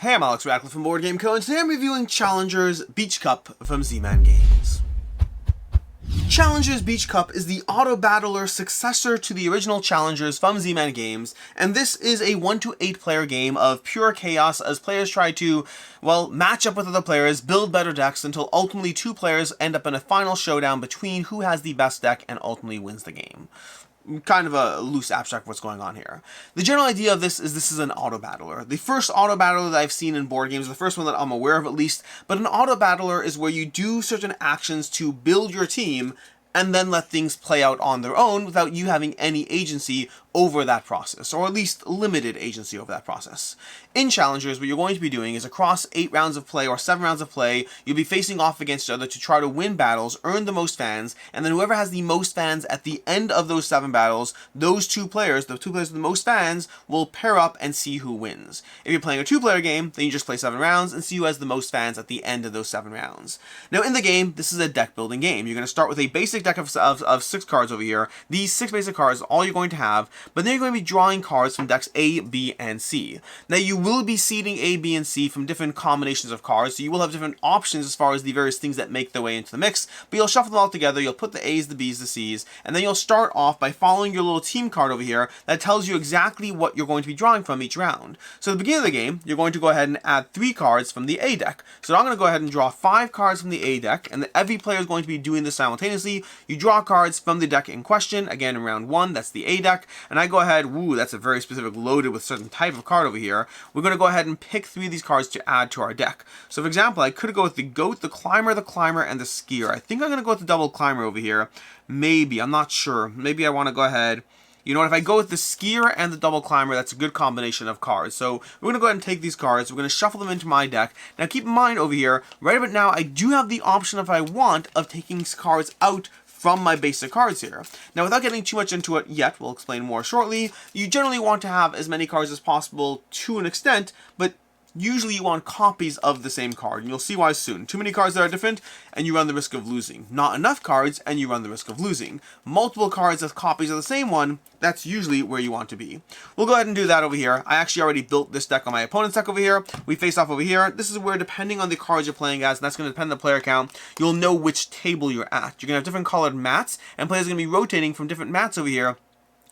Hey, I'm Alex Radcliffe from Board Game Co, and today I'm reviewing Challengers Beach Cup from Z-Man Games. Challengers Beach Cup is the Autobattler successor to the original Challengers from Z-Man Games, and this is a 1 to 8 player game of pure chaos as players try to, well, match up with other players, build better decks until ultimately two players end up in a final showdown between who has the best deck and ultimately wins the game. Kind of a loose abstract of what's going on here. The general idea of this is an auto-battler. The first auto-battler that I've seen in board games, the first one that I'm aware of at least, but an auto-battler is where you do certain actions to build your team and then let things play out on their own without you having any agency over that process, or at least limited agency over that process. In Challengers, what you're going to be doing is across 8 rounds of play or 7 rounds of play, you'll be facing off against each other to try to win battles, earn the most fans, and then whoever has the most fans at the end of those 7 battles, those two players, the 2 players with the most fans, will pair up and see who wins. If you're playing a 2-player game, then you just play 7 rounds and see who has the most fans at the end of those 7 rounds. Now in the game, this is a deck building game. You're going to start with a basic deck of 6 cards over here. These 6 basic cards are all you're going to have, but then you're going to be drawing cards from decks A, B, and C. Now you will be seeding A, B, and C from different combinations of cards, so you will have different options as far as the various things that make their way into the mix, but you'll shuffle them all together, you'll put the A's, the B's, the C's, and then you'll start off by following your little team card over here that tells you exactly what you're going to be drawing from each round. So at the beginning of the game, you're going to go ahead and add 3 cards from the A deck. So I'm going to go ahead and draw 5 cards from the A deck, and every player is going to be doing this simultaneously. You draw cards from the deck in question, again in round 1, that's the A deck, and I go ahead, that's a very specific loaded with certain type of card over here. We're going to go ahead and pick 3 of these cards to add to our deck. So for example, I could go with the Goat, the Climber, and the Skier. I think I'm going to go with the double Climber over here. Maybe, I'm not sure. Maybe I want to go ahead. You know what, if I go with the Skier and the double Climber, that's a good combination of cards. So we're going to go ahead and take these cards, we're going to shuffle them into my deck. Now keep in mind over here, right about now, I do have the option if I want of taking cards out from my basic cards here. Now without getting too much into it yet, we'll explain more shortly, you generally want to have as many cards as possible to an extent, but usually you want copies of the same card, and you'll see why soon. Too many cards that are different, and you run the risk of losing. Not enough cards, and you run the risk of losing. Multiple cards as copies of the same one, that's usually where you want to be. We'll go ahead and do that over here. I actually already built this deck on my opponent's deck over here. We face off over here. This is where, depending on the cards you're playing as, and that's going to depend on the player count, you'll know which table you're at. You're going to have different colored mats, and players are going to be rotating from different mats over here,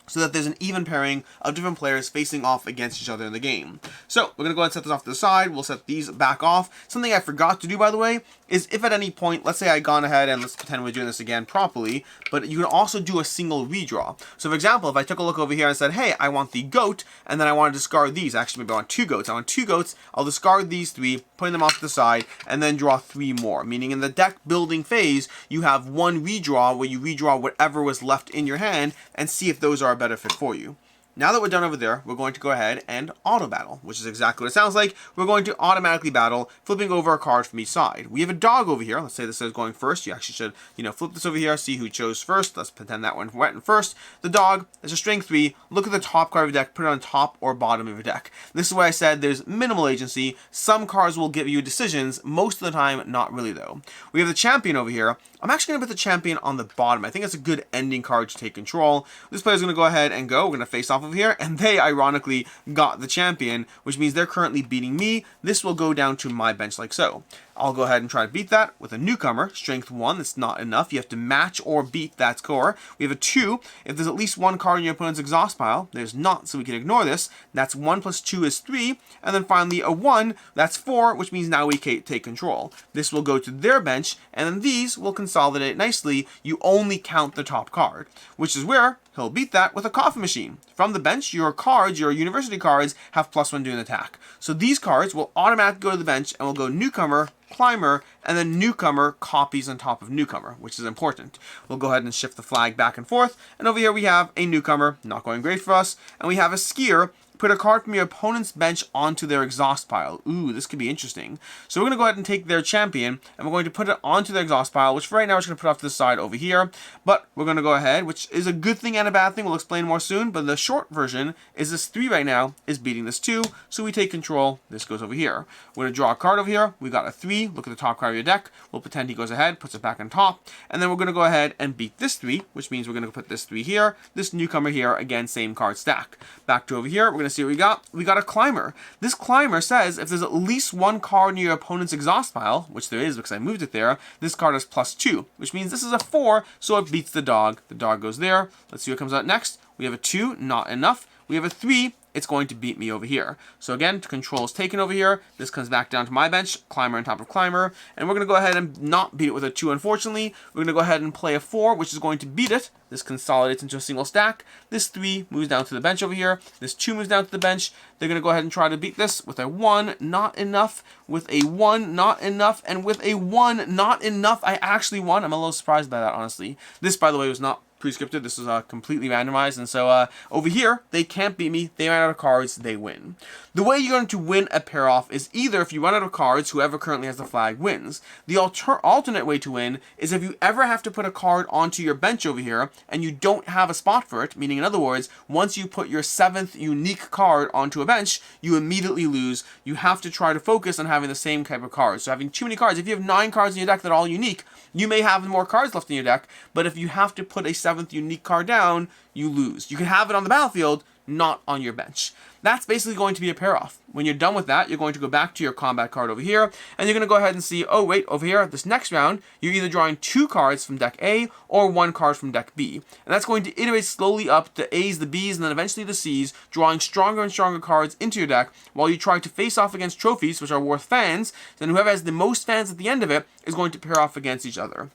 so that there's an even pairing of different players facing off against each other in the game. So, we're going to go ahead and set this off to the side. We'll set these back off. Something I forgot to do, by the way, is if at any point, let's say I'd gone ahead and let's pretend we're doing this again properly, but you can also do a single redraw. So, for example, if I took a look over here and said, hey, I want the Goat, and then I want to discard these. Actually, maybe I want 2 goats. I want 2 goats. I'll discard these 3, putting them off to the side, and then draw 3 more. Meaning in the deck building phase, you have 1 redraw where you redraw whatever was left in your hand and see if those are a better fit for you. Now that we're done over there, we're going to go ahead and auto-battle, which is exactly what it sounds like. We're going to automatically battle, flipping over a card from each side. We have a dog over here. Let's say this is going first. You actually should, flip this over here, see who chose first. Let's pretend that one went first. The dog is a strength 3. Look at the top card of your deck, put it on top or bottom of your deck. This is why I said there's minimal agency. Some cards will give you decisions, most of the time, not really though. We have the champion over here. I'm actually going to put the champion on the bottom. I think it's a good ending card to take control. This player's going to go ahead and go. We're going to face off over here, and they ironically got the champion, which means they're currently beating me. This will go down to my bench like so. I'll go ahead and try to beat that with a newcomer, strength 1. That's not enough. You have to match or beat that score. We have a 2. If there's at least 1 card in your opponent's exhaust pile, there's not, so we can ignore this. That's 1 plus 2 is 3. And then finally a 1, that's 4, which means now we take control. This will go to their bench, and then these will consolidate nicely. You only count the top card, which is where he'll beat that with a coffee machine. From the bench, your cards, your university cards, have +1 doing attack. So these cards will automatically go to the bench and will go newcomer, climber, and then newcomer copies on top of newcomer, which is important. We'll go ahead and shift the flag back and forth. And over here we have a newcomer, not going great for us. And we have a skier. Put a card from your opponent's bench onto their exhaust pile. Ooh, this could be interesting. So we're going to go ahead and take their champion, and we're going to put it onto their exhaust pile, which for right now we're just going to put off to the side over here. But we're going to go ahead, which is a good thing and a bad thing. We'll explain more soon. But the short version is this 3 right now is beating this 2. So we take control. This goes over here. We're going to draw a card over here. We got a 3. Look at the top card of your deck. We'll pretend he goes ahead, puts it back on top. And then we're going to go ahead and beat this 3, which means we're going to put this 3 here, this newcomer here, again, same card stack. Back to over here, we're going to to see what we got. We got a climber. This climber says if there's at least one card in your opponent's exhaust pile, which there is because I moved it there, this card is +2, which means this is a 4, so it beats the dog. The dog goes there. Let's see what comes out next. We have a 2, not enough. We have a 3, it's going to beat me over here. So again, control is taken over here. This comes back down to my bench, climber on top of climber. And we're going to go ahead and not beat it with a 2, unfortunately. We're going to go ahead and play a 4, which is going to beat it. This consolidates into a single stack. This 3 moves down to the bench over here. This 2 moves down to the bench. They're going to go ahead and try to beat this with a 1, not enough. With a 1, not enough. And with a 1, not enough, I actually won. I'm a little surprised by that, honestly. This, by the way, was not pre-scripted. This is completely randomized, and so over here they can't beat me. They ran out of cards, they win. The way you're going to win a pair off is either if you run out of cards, whoever currently has the flag wins. The alternate way to win is if you ever have to put a card onto your bench over here and you don't have a spot for it, meaning in other words, once you put your 7th unique card onto a bench, you immediately lose. You have to try to focus on having the same type of cards. So having too many cards, if you have 9 cards in your deck that are all unique, you may have more cards left in your deck, but if you have to put a 7th unique card down, you lose. You can have it on the battlefield, not on your bench. That's basically going to be a pair off. When you're done with that, you're going to go back to your combat card over here, and you're going to go ahead and see, oh wait, over here, this next round, you're either drawing 2 cards from deck A or 1 card from deck B. And that's going to iterate slowly up the A's, the B's, and then eventually the C's, drawing stronger and stronger cards into your deck while you try to face off against trophies, which are worth fans. Then whoever has the most fans at the end of it is going to pair off against each other.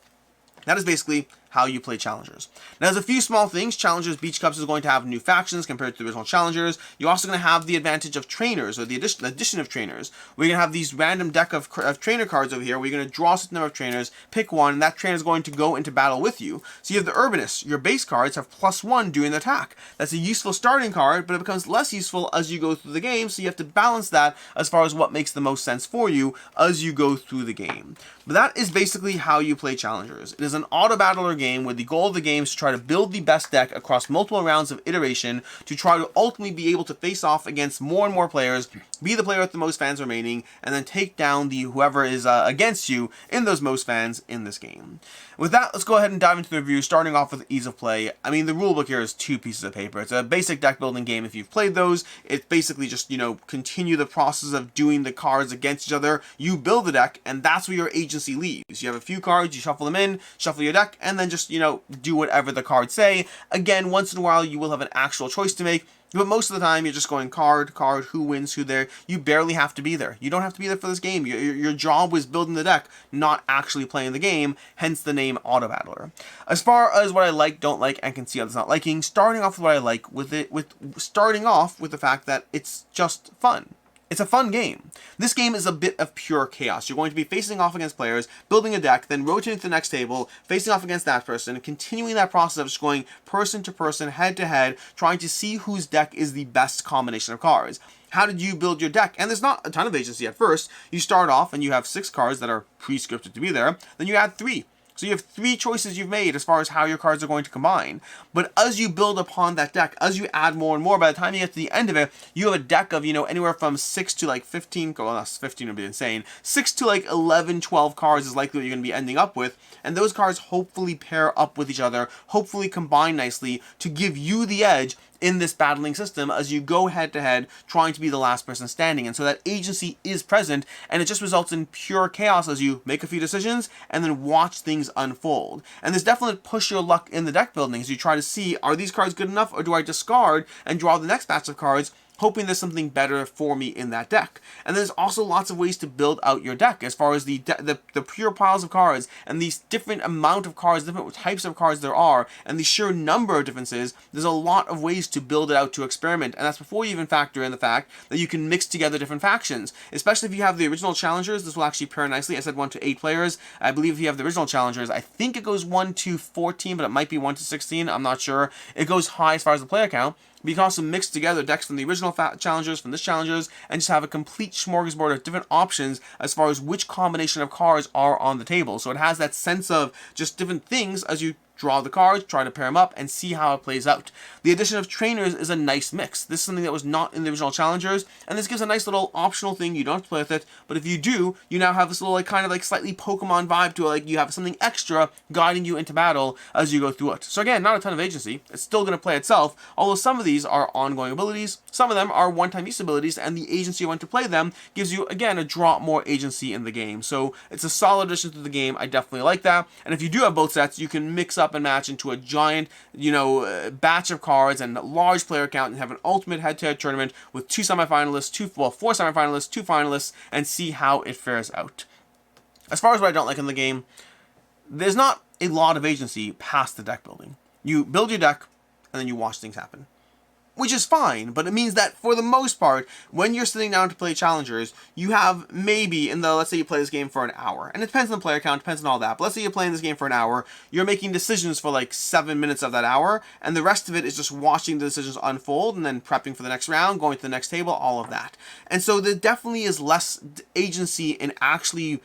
That is basically how you play Challengers. Now, there's a few small things. Challengers Beach Cups is going to have new factions compared to the original Challengers. You're also going to have the advantage of trainers, or the addition of trainers. We're going to have these random deck of trainer cards over here where you're going to draw a certain number of trainers, pick one, and that trainer is going to go into battle with you. So you have the Urbanists. Your base cards have +1 during the attack. That's a useful starting card, but it becomes less useful as you go through the game, so you have to balance that as far as what makes the most sense for you as you go through the game. But that is basically how you play Challengers. It is an auto-battler game where the goal of the game is to try to build the best deck across multiple rounds of iteration to try to ultimately be able to face off against more and more players, be the player with the most fans remaining, and then take down the whoever is against you in those most fans in this game. With that, let's go ahead and dive into the review, starting off with ease of play. I mean, the rulebook here is 2 pieces of paper. It's a basic deck building game if you've played those. It's basically just, continue the process of doing the cards against each other. You build the deck, and that's where your agency leaves. You have a few cards, you shuffle them in, shuffle your deck, and then just, do whatever the cards say. Again, once in a while, you will have an actual choice to make. But most of the time, you're just going card, who wins, who there. You barely have to be there. You don't have to be there for this game. Your job was building the deck, not actually playing the game, hence the name Autobattler. As far as what I like, don't like, and can see others not liking, starting off with what I like, starting off with the fact that it's just fun. It's a fun game. This game is a bit of pure chaos. You're going to be facing off against players, building a deck, then rotating to the next table, facing off against that person, continuing that process of just going person to person, head to head, trying to see whose deck is the best combination of cards. How did you build your deck? And there's not a ton of agency at first. You start off and you have 6 cards that are pre-scripted to be there. Then you add 3. So you have 3 choices you've made as far as how your cards are going to combine. But as you build upon that deck, as you add more and more, by the time you get to the end of it, you have a deck of, anywhere from 6 to like 15, well, not 15 would be insane, 6 to like 11, 12 cards is likely what you're going to be ending up with. And those cards hopefully pair up with each other, hopefully combine nicely to give you the edge in this battling system as you go head to head trying to be the last person standing. And so that agency is present, and it just results in pure chaos as you make a few decisions and then watch things unfold. And there's definitely push your luck in the deck building as you try to see, are these cards good enough, or do I discard and draw the next batch of cards, hoping there's something better for me in that deck. And there's also lots of ways to build out your deck as far as the pure piles of cards and these different amount of cards, different types of cards there are, and the sheer number of differences. There's a lot of ways to build it out, to experiment, and that's before you even factor in the fact that you can mix together different factions. Especially if you have the original Challengers, this will actually pair nicely. I said 1 to 8 players. I believe if you have the original Challengers, I think it goes 1 to 14, but it might be 1 to 16. I'm not sure. It goes high as far as the player count. But you can also mix together decks from the original Challengers, from this Challengers, and just have a complete smorgasbord of different options as far as which combination of cards are on the table. So it has that sense of just different things as you draw the cards, try to pair them up, and see how it plays out. The addition of trainers is a nice mix. This is something that was not in the original challengers, and this gives a nice little optional thing. You don't have to play with it, but if you do, you now have this little kind of slightly Pokemon vibe to it. You have something extra guiding you into battle as you go through it. So again, not a ton of agency. It's still going to play itself, although some of these are ongoing abilities, some of them are one-time use abilities, and the agency you want to play them gives you, again, a drop more agency in the game. So it's a solid addition to the game. I definitely like that. And if you do have both sets, you can mix up and match into a giant, batch of cards and large player count and have an ultimate head-to-head tournament with 4 semifinalists, 2 finalists, and see how it fares out. As far as what I don't like in the game, there's not a lot of agency past the deck building. You build your deck, and then you watch things happen, which is fine, but it means that for the most part, when you're sitting down to play challengers, you have maybe, let's say you play this game for an hour, and it depends on the player count, depends on all that, but let's say you're playing this game for an hour, you're making decisions for 7 minutes of that hour, and the rest of it is just watching the decisions unfold, and then prepping for the next round, going to the next table, all of that. And so there definitely is less agency in actually...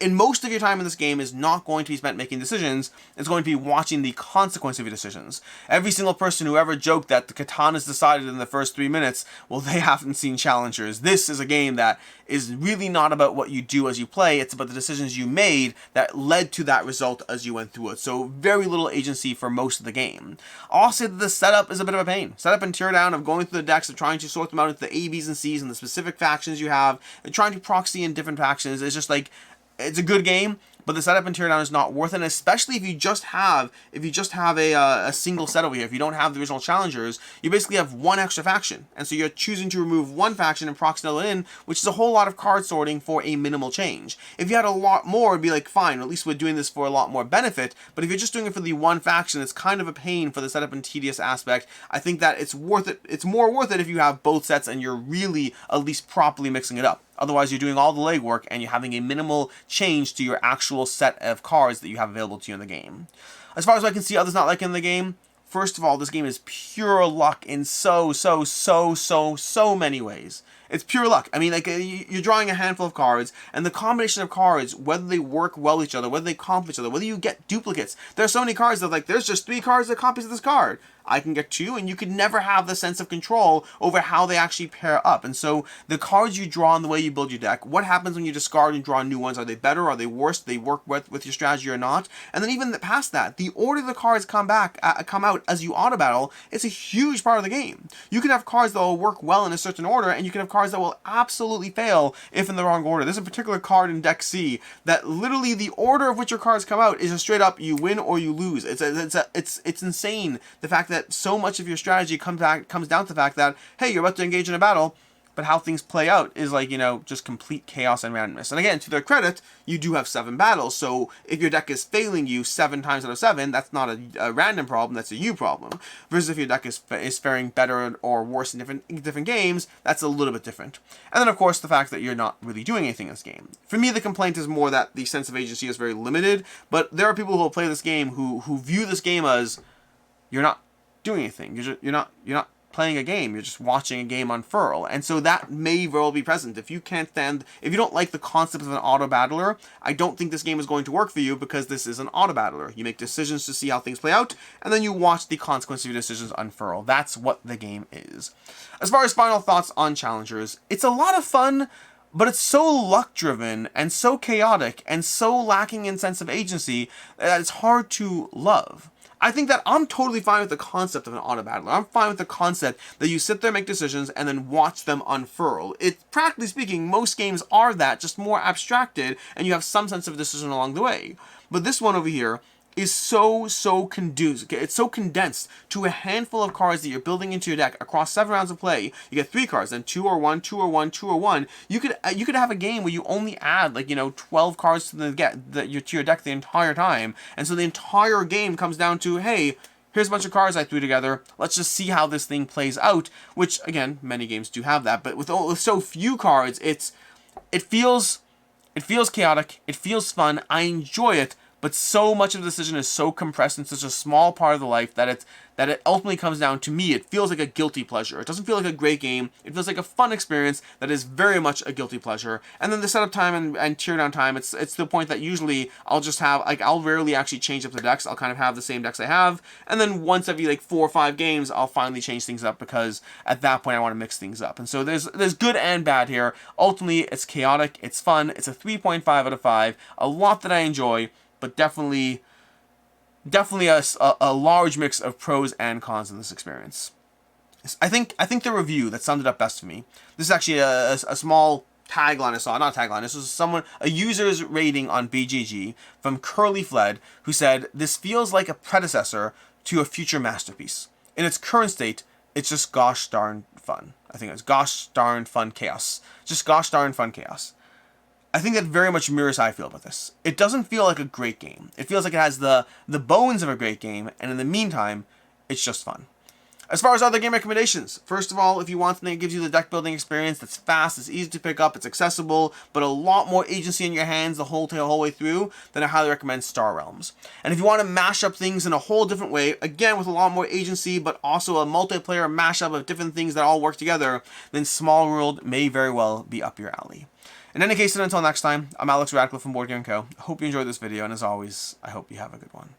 In most of your time in this game is not going to be spent making decisions, it's going to be watching the consequence of your decisions. Every single person who ever joked that the katana's decided in the first 3 minutes, well, they haven't seen challengers. This is a game that is really not about what you do as you play, it's about the decisions you made that led to that result as you went through it. So very little agency for most of the game. I'll say that the setup is a bit of a pain. Setup and teardown of going through the decks, of trying to sort them out into the A, Bs, and Cs and the specific factions you have, and trying to proxy in different factions is just it's a good game, but the setup and teardown is not worth it, and especially if you just have a single set over here. If you don't have the original challengers, you basically have one extra faction, and so you're choosing to remove one faction and proxy it in, which is a whole lot of card sorting for a minimal change. If you had a lot more, it'd be fine, at least we're doing this for a lot more benefit, but if you're just doing it for the one faction, it's kind of a pain for the setup and tedious aspect. I think that it's worth it. It's more worth it if you have both sets and you're really at least properly mixing it up. Otherwise, you're doing all the legwork and you're having a minimal change to your actual set of cards that you have available to you in the game. As far as I can see others not liking in the game, first of all, this game is pure luck in so many ways. It's pure luck. I mean, you're drawing a handful of cards, and the combination of cards, whether they work well with each other, whether they complement each other, whether you get duplicates. There are so many cards that, there's just 3 cards that copies of this card. I can get 2, and you can never have the sense of control over how they actually pair up. And so the cards you draw and the way you build your deck, what happens when you discard and draw new ones? Are they better? Are they worse? Do they work with your strategy or not? And then even past that, the order the cards come out as you auto battle, it's a huge part of the game. You can have cards that will work well in a certain order, and you can have cards that will absolutely fail if in the wrong order. There's a particular card in deck C that literally the order of which your cards come out is a straight up you win or you lose. It's insane, the fact that so much of your strategy comes down to the fact that, hey, you're about to engage in a battle, but how things play out is just complete chaos and randomness. And again, to their credit, you do have 7 battles, so if your deck is failing you 7 times out of 7, that's not a random problem, that's a you problem. Versus if your deck is faring better or worse in different games, that's a little bit different. And then, of course, the fact that you're not really doing anything in this game. For me, the complaint is more that the sense of agency is very limited, but there are people who will play this game who view this game as, you're not doing anything, you're not playing a game, you're just watching a game unfurl. And so that may very well be present. If you don't like the concept of an auto battler, I don't think this game is going to work for you, because this is an auto battler. You make decisions to see how things play out, and then you watch the consequences of your decisions unfurl. That's what the game is. As far as final thoughts on challengers, it's a lot of fun, but it's so luck-driven and so chaotic and so lacking in sense of agency that it's hard to love. I think that I'm totally fine with the concept of an auto battler. I'm fine with the concept that you sit there, make decisions, and then watch them unfurl. Practically speaking, most games are that, just more abstracted, and you have some sense of decision along the way. But this one over here is so condensed. It's so condensed to a handful of cards that you're building into your deck across 7 rounds of play. You get 3 cards, then 2 or 1, 2 or 1, 2 or 1. You could have a game where you only add 12 cards to your deck the entire time, and so the entire game comes down to, hey, here's a bunch of cards I threw together, let's just see how this thing plays out. Which, again, many games do have that, but with so few cards, it feels chaotic, it feels fun, I enjoy it, but so much of the decision is so compressed in such a small part of the life that it ultimately comes down to me. It feels like a guilty pleasure. It doesn't feel like a great game. It feels like a fun experience that is very much a guilty pleasure. And then the setup time and tear down time, it's to the point that usually I'll just have, like, I'll rarely actually change up the decks. I'll kind of have the same decks I have, and then once every like 4 or 5 games, I'll finally change things up, because at that point I want to mix things up. And so there's good and bad here. Ultimately, it's chaotic, it's fun, it's a 3.5 out of 5, a lot that I enjoy, but definitely a large mix of pros and cons in this experience. I think the review that summed it up best for me. This is actually a small tagline I saw, not a tagline. This was a user's rating on BGG from Curly Fled, who said, "This feels like a predecessor to a future masterpiece. In its current state, it's just gosh darn fun." I think it was gosh darn fun chaos. Just gosh darn fun chaos. I think that very much mirrors how I feel about this. It doesn't feel like a great game. It feels like it has the bones of a great game, and in the meantime, it's just fun. As far as other game recommendations, first of all, if you want something that gives you the deck building experience that's fast, it's easy to pick up, it's accessible, but a lot more agency in your hands the whole way through, then I highly recommend Star Realms. And if you want to mash up things in a whole different way, again with a lot more agency, but also a multiplayer mashup of different things that all work together, then Small World may very well be up your alley. In any case, until next time, I'm Alex Radcliffe from Board Game Co. I hope you enjoyed this video, and as always, I hope you have a good one.